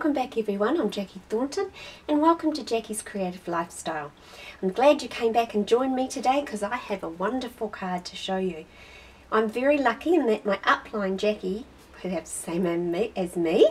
Welcome back everyone, I'm Jackie Thornton and welcome to Jackie's Creative Lifestyle. I'm glad you came back and joined me today because I have a wonderful card to show you. I'm very lucky in that my upline Jackie, who has the same name as me,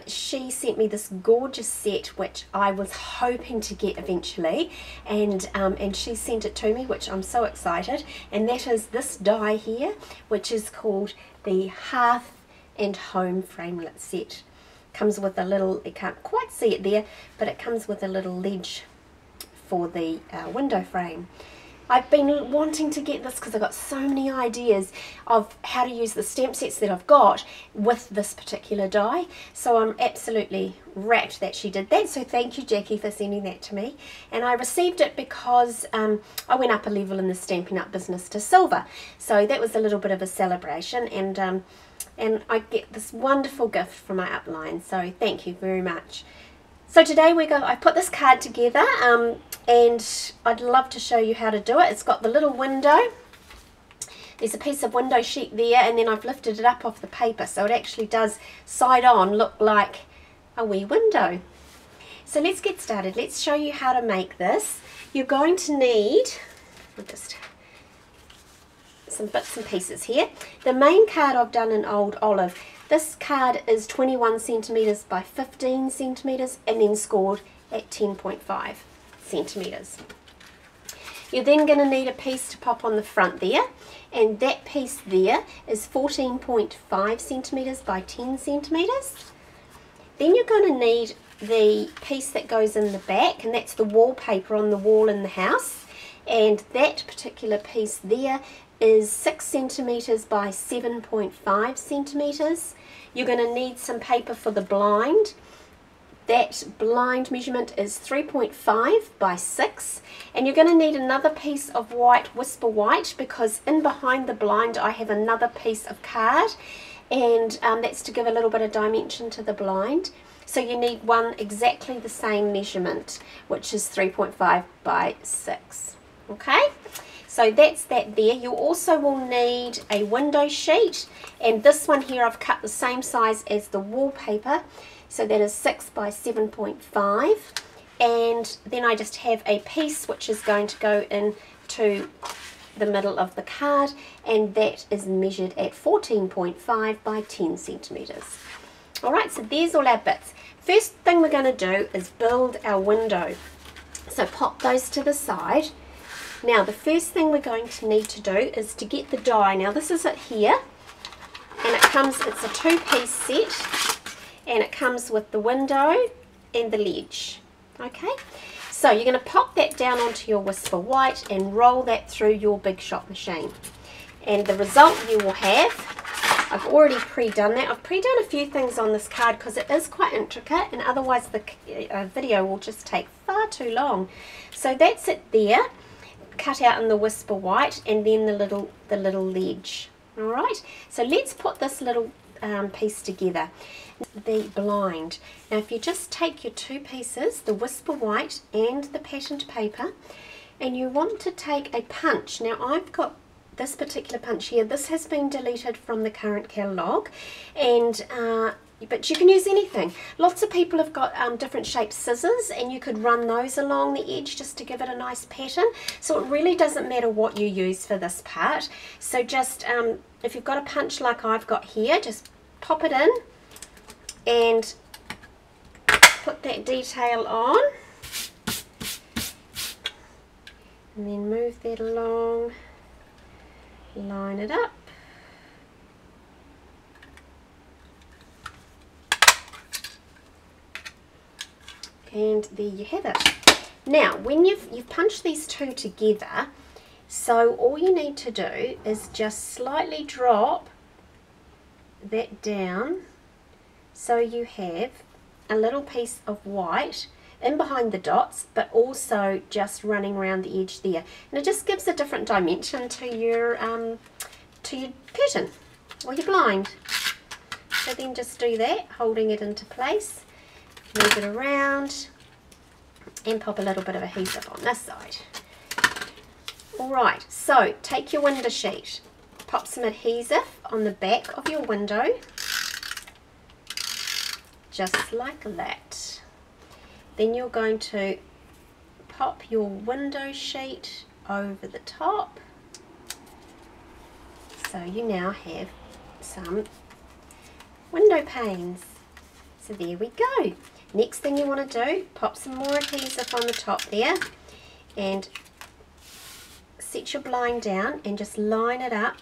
she sent me this gorgeous set which I was hoping to get eventually, and she sent it to me, which I'm so excited, and that is this die here, which is called the Hearth and Home Framelit set. Comes with a little, you can't quite see it there, but it comes with a little ledge for the window frame. I've been wanting to get this because I've got so many ideas of how to use the stamp sets that I've got with this particular die. So I'm absolutely rapt that she did that. So thank you, Jackie, for sending that to me. And I received it because I went up a level in the Stampin' Up business to silver. So that was a little bit of a celebration, and I get this wonderful gift from my upline. So thank you very much. So today I put this card together, and I'd love to show you how to do it. It's got the little window. There's a piece of window sheet there, and then I've lifted it up off the paper, so it actually does side on look like a wee window. So let's get started. Let's show you how to make this. You're going to need just some bits and pieces here. The main card I've done in Old Olive. This card is 21 centimeters by 15 centimeters and then scored at 10.5 centimeters. You're then going to need a piece to pop on the front there, and that piece there is 14.5 centimeters by 10 centimeters. Then you're going to need the piece that goes in the back, and that's the wallpaper on the wall in the house, and that particular piece there is 6 centimeters by 7.5 centimeters. You're going to need some paper for the blind. That blind measurement is 3.5 by 6, and you're going to need another piece of white, Whisper White, because in behind the blind I have another piece of card, and that's to give a little bit of dimension to the blind. So you need one exactly the same measurement, which is 3.5 by 6. Okay? So that's that there. You also will need a window sheet, and this one here I've cut the same size as the wallpaper, so that is 6 by 7.5, and then I just have a piece which is going to go into the middle of the card, and that is measured at 14.5 by 10 centimeters. Alright, so there's all our bits. First thing we're going to do is build our window. So pop those to the side. Now the first thing we're going to need to do is to get the die. Now this is it here, and it's a two-piece set, and it comes with the window and the ledge. Okay, so you're going to pop that down onto your Whisper White and roll that through your Big Shot machine, and the result you will have, I've already pre-done that. I've pre-done a few things on this card because it is quite intricate, and otherwise the video will just take far too long. So that's it there, cut out in the Whisper White, and then the little ledge. All right, so let's put this little piece together. The blind. Now if you just take your two pieces, the Whisper White and the patterned paper, and you want to take a punch. Now I've got this particular punch here. This has been deleted from the current catalogue, and but you can use anything. Lots of people have got different shaped scissors, and you could run those along the edge just to give it a nice pattern. So it really doesn't matter what you use for this part. So just if you've got a punch like I've got here, just pop it in and put that detail on, and then move that along, line it up, and there you have it. Now when you've punched these two together, so all you need to do is just slightly drop that down, so you have a little piece of white in behind the dots, but also just running around the edge there, and it just gives a different dimension to your curtain or your blind. So then just do that, holding it into place, move it around, and pop a little bit of adhesive on this side. Alright, so take your window sheet, pop some adhesive on the back of your window, just like that. Then you're going to pop your window sheet over the top. So you now have some window panes. So there we go. Next thing you want to do, pop some more adhesive on the top there and set your blind down and just line it up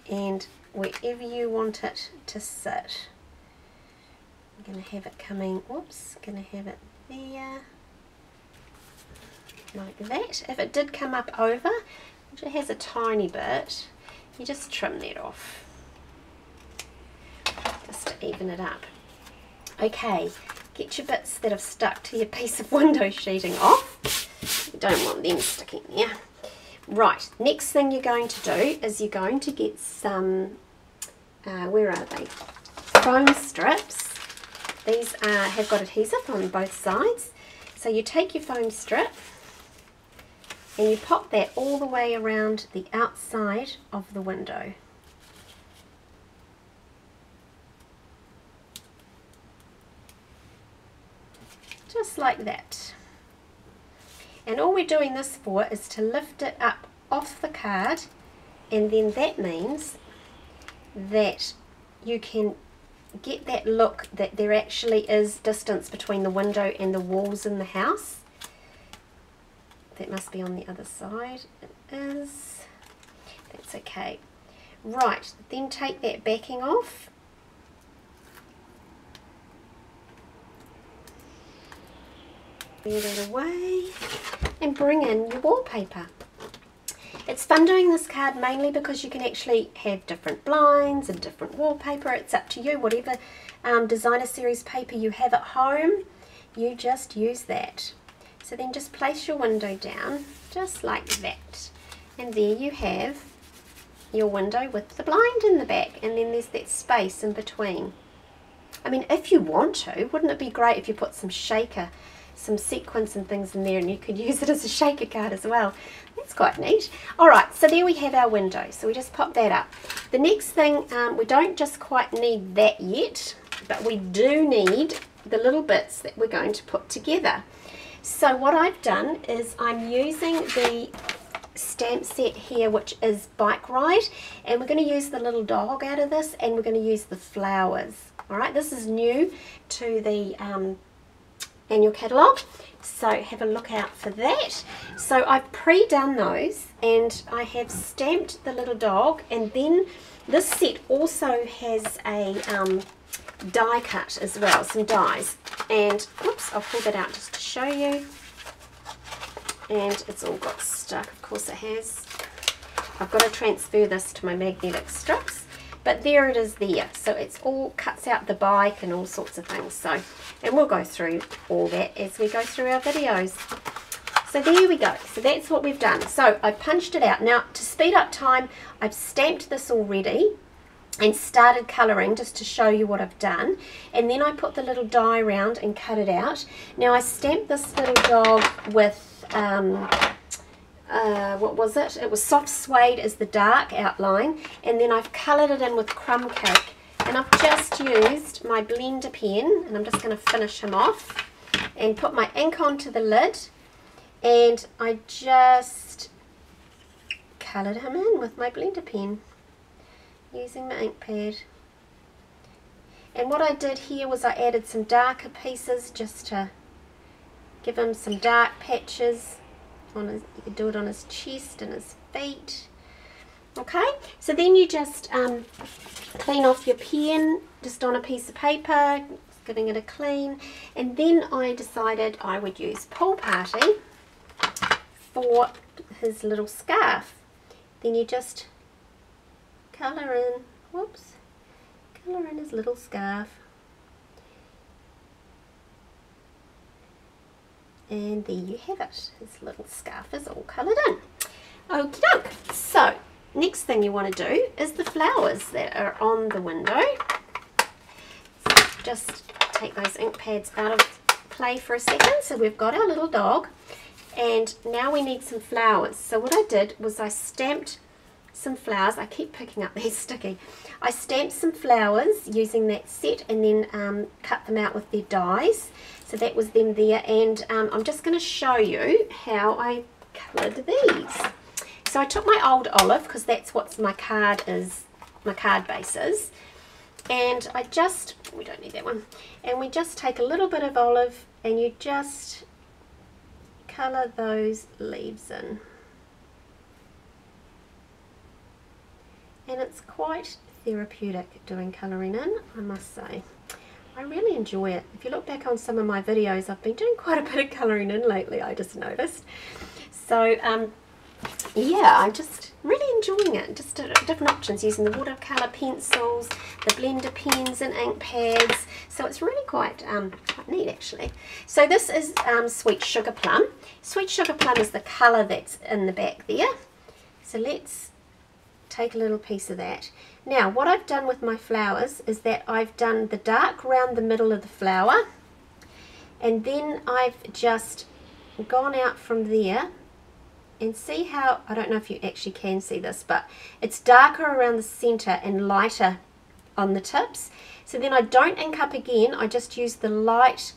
and wherever you want it to sit. I'm going to have it coming, whoops, going to have it there, like that. If it did come up over, which it has a tiny bit, you just trim that off, just to even it up. Okay, get your bits that have stuck to your piece of window sheeting off. You don't want them sticking there. Right, next thing you're going to do is you're going to get some, where are they? Foam strips. These have got adhesive on both sides. So you take your foam strip and you pop that all the way around the outside of the window. Just like that. And all we're doing this for is to lift it up off the card, and then that means that you can get that look that there actually is distance between the window and the walls in the house. That must be on the other side. It is. That's okay. Right, then take that backing off. Clear that away and bring in your wallpaper. It's fun doing this card mainly because you can actually have different blinds and different wallpaper. It's up to you. Whatever designer series paper you have at home, you just use that. So then just place your window down just like that, and there you have your window with the blind in the back, and then there's that space in between. I mean, if you want to, wouldn't it be great if you put some sequins and things in there, and you could use it as a shaker card as well. That's quite neat. Alright, so there we have our window. So we just pop that up. The next thing, we don't just quite need that yet, but we do need the little bits that we're going to put together. So what I've done is I'm using the stamp set here, which is Bike Ride, and we're going to use the little dog out of this, and we're going to use the flowers. Alright, this is new to the annual catalogue, so have a look out for that. So I've pre-done those, and I have stamped the little dog, and then this set also has a die cut as well, some dies, and oops, I'll pull that out just to show you, and it's all got stuck, of course it has. I've got to transfer this to my magnetic strips, but there it is there. So it's all cuts out the bike and all sorts of things. So, and we'll go through all that as we go through our videos. So there we go. So that's what we've done. So I punched it out. Now to speed up time, I've stamped this already and started colouring just to show you what I've done, and then I put the little die around and cut it out. Now I stamped this little dog with what was it? It was soft suede as the dark outline, and then I've coloured it in with crumb cake, and I've just used my blender pen, and I'm just going to finish him off and put my ink onto the lid, and I just coloured him in with my blender pen using my ink pad. And what I did here was I added some darker pieces just to give him some dark patches on his, you could do it on his chest and his feet. Okay, so then you just clean off your pen just on a piece of paper, giving it a clean, and then I decided I would use Pool Party for his little scarf. Then you just colour in, whoops, colour in his little scarf. And there you have it. His little scarf is all coloured in. Okie doke. So, next thing you want to do is the flowers that are on the window. So just take those ink pads out of play for a second. So we've got our little dog, and now we need some flowers. So what I did was I stamped some flowers. I keep picking up these sticky. I stamped some flowers using that set and then cut them out with their dies. So that was them there, and I'm just going to show you how I coloured these. So I took my old olive, because that's what my card base is, and I just, we don't need that one, and we just take a little bit of olive and you just colour those leaves in. And it's quite therapeutic doing colouring in, I must say. I really enjoy it. If you look back on some of my videos, I've been doing quite a bit of colouring in lately, I just noticed. So yeah, I'm just really enjoying it. Just different options, using the watercolour pencils, the blender pens and ink pads. So it's really quite neat actually. So this is Sweet Sugar Plum. Sweet Sugar Plum is the colour that's in the back there. So let's take a little piece of that. Now what I've done with my flowers is that I've done the dark around the middle of the flower, and then I've just gone out from there, and see how, I don't know if you actually can see this, but it's darker around the centre and lighter on the tips. So then I don't ink up again, I just use the light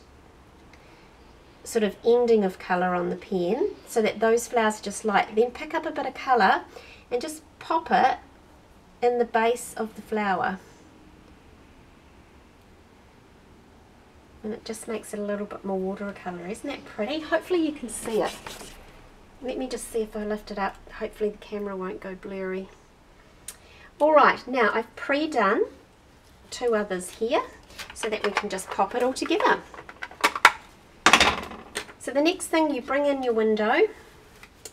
sort of ending of colour on the pen so that those flowers are just light. Then pick up a bit of colour and just pop it in the base of the flower, and it just makes it a little bit more watercolour. Isn't that pretty? Hopefully you can see it. Let me just see if I lift it up. Hopefully the camera won't go blurry. Alright, now I've pre-done two others here so that we can just pop it all together. So the next thing, you bring in your window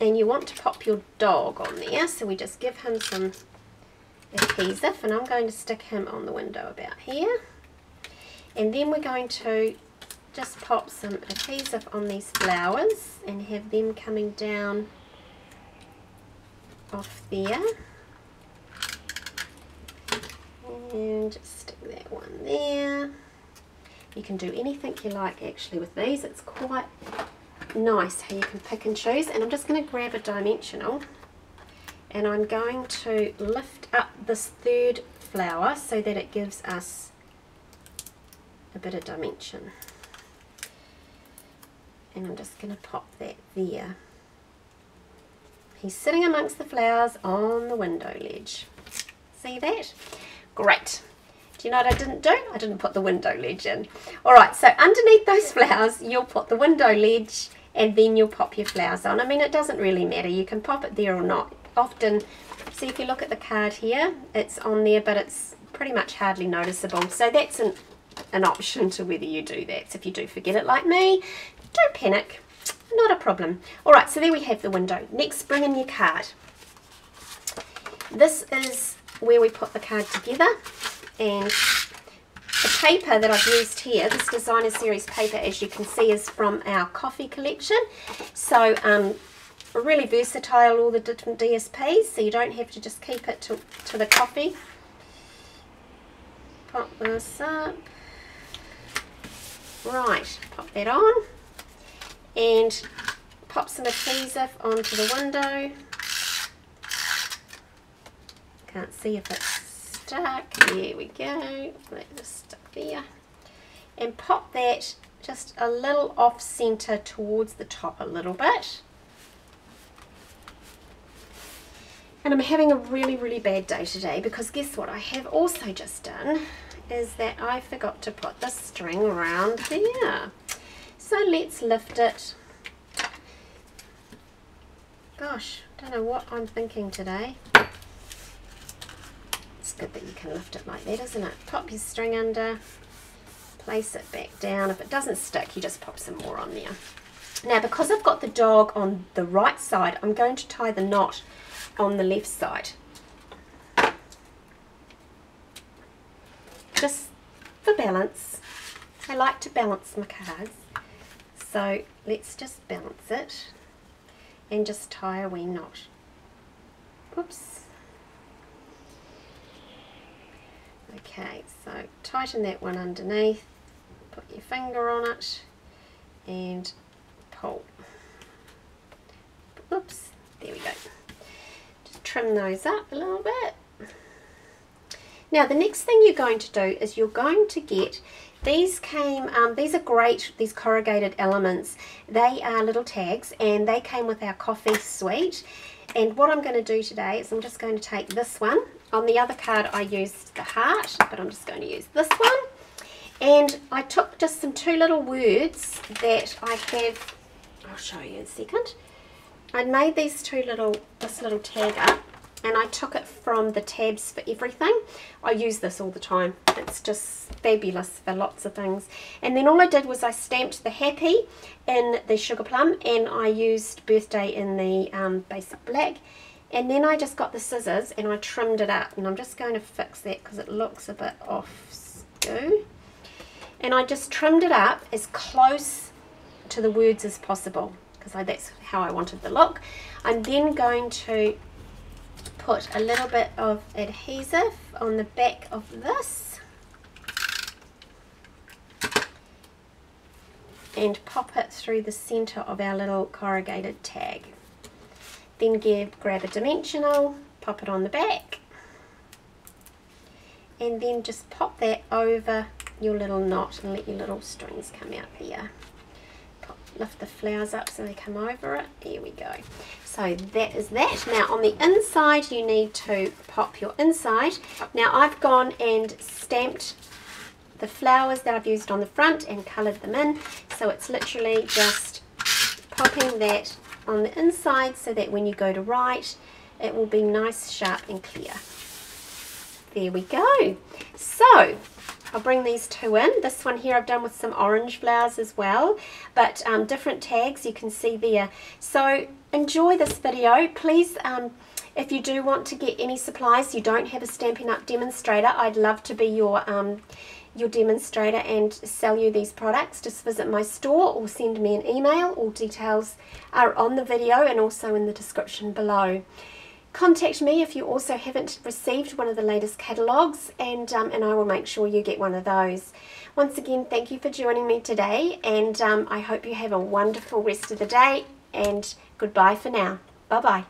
and you want to pop your dog on there, so we just give him some adhesive, and I'm going to stick him on the window about here, and then we're going to just pop some adhesive on these flowers and have them coming down off there, and just stick that one there. You can do anything you like actually with these. It's quite nice how you can pick and choose. And I'm just going to grab a dimensional, and I'm going to lift up this third flower so that it gives us a bit of dimension. And I'm just going to pop that there. He's sitting amongst the flowers on the window ledge. See that? Great. Do you know what I didn't do? I didn't put the window ledge in. Alright, so underneath those flowers you'll put the window ledge, and then you'll pop your flowers on. I mean, it doesn't really matter. You can pop it there or not. Often, see if you look at the card here, it's on there, but it's pretty much hardly noticeable. So that's an option to whether you do that. So if you do forget it like me, don't panic. Not a problem. Alright, so there we have the window. Next, bring in your card. This is where we put the card together, and the paper that I've used here, this designer series paper, as you can see, is from our coffee collection. So really versatile, all the different DSPs, so you don't have to just keep it to the coffee. Pop this up. Right, pop that on, and pop some adhesive onto the window. Can't see if it's stuck. There we go. Let this stuck there. And pop that just a little off center towards the top a little bit. And I'm having a really, really bad day today, because guess what I have also just done is that I forgot to put the string around there. So let's lift it. Gosh, don't know what I'm thinking today. It's good that you can lift it like that, isn't it? Pop your string under, place it back down. If it doesn't stick, you just pop some more on there. Now, because I've got the dog on the right side, I'm going to tie the knot on the left side. Just for balance. I like to balance my cards. So let's just balance it and just tie a wee knot. Oops. Okay, so tighten that one underneath, put your finger on it and pull. Oops, there we go. Just trim those up a little bit. Now the next thing you're going to do is you're going to get, these are great, these corrugated elements. They are little tags and they came with our coffee suite. And what I'm going to do today is I'm just going to take this one. On the other card I used the heart, but I'm just going to use this one. And I took just some two little words that I have, I'll show you in a second. I made this little tag up, and I took it from the tabs for everything. I use this all the time. It's just fabulous for lots of things. And then all I did was I stamped the happy in the sugar plum, and I used birthday in the basic black. And then I just got the scissors and I trimmed it up, and I'm just going to fix that because it looks a bit off skew. And I just trimmed it up as close to the words as possible, because that's how I wanted the look. I'm then going to put a little bit of adhesive on the back of this and pop it through the center of our little corrugated tag. Then grab a dimensional, pop it on the back, and then just pop that over your little knot and let your little strings come out here. Lift the flowers up so they come over it. There we go. So that is that. Now on the inside you need to pop your inside. Now I've gone and stamped the flowers that I've used on the front and coloured them in. So it's literally just popping that on the inside so that when you go to write it will be nice, sharp and clear. There we go. So I'll bring these two in. This one here I've done with some orange flowers as well, but different tags you can see there. So enjoy this video. Please, if you do want to get any supplies, you don't have a Stampin' Up demonstrator, I'd love to be your demonstrator and sell you these products. Just visit my store or send me an email. All details are on the video and also in the description below. Contact me if you also haven't received one of the latest catalogues, and I will make sure you get one of those. Once again, thank you for joining me today, and I hope you have a wonderful rest of the day, and goodbye for now. Bye-bye.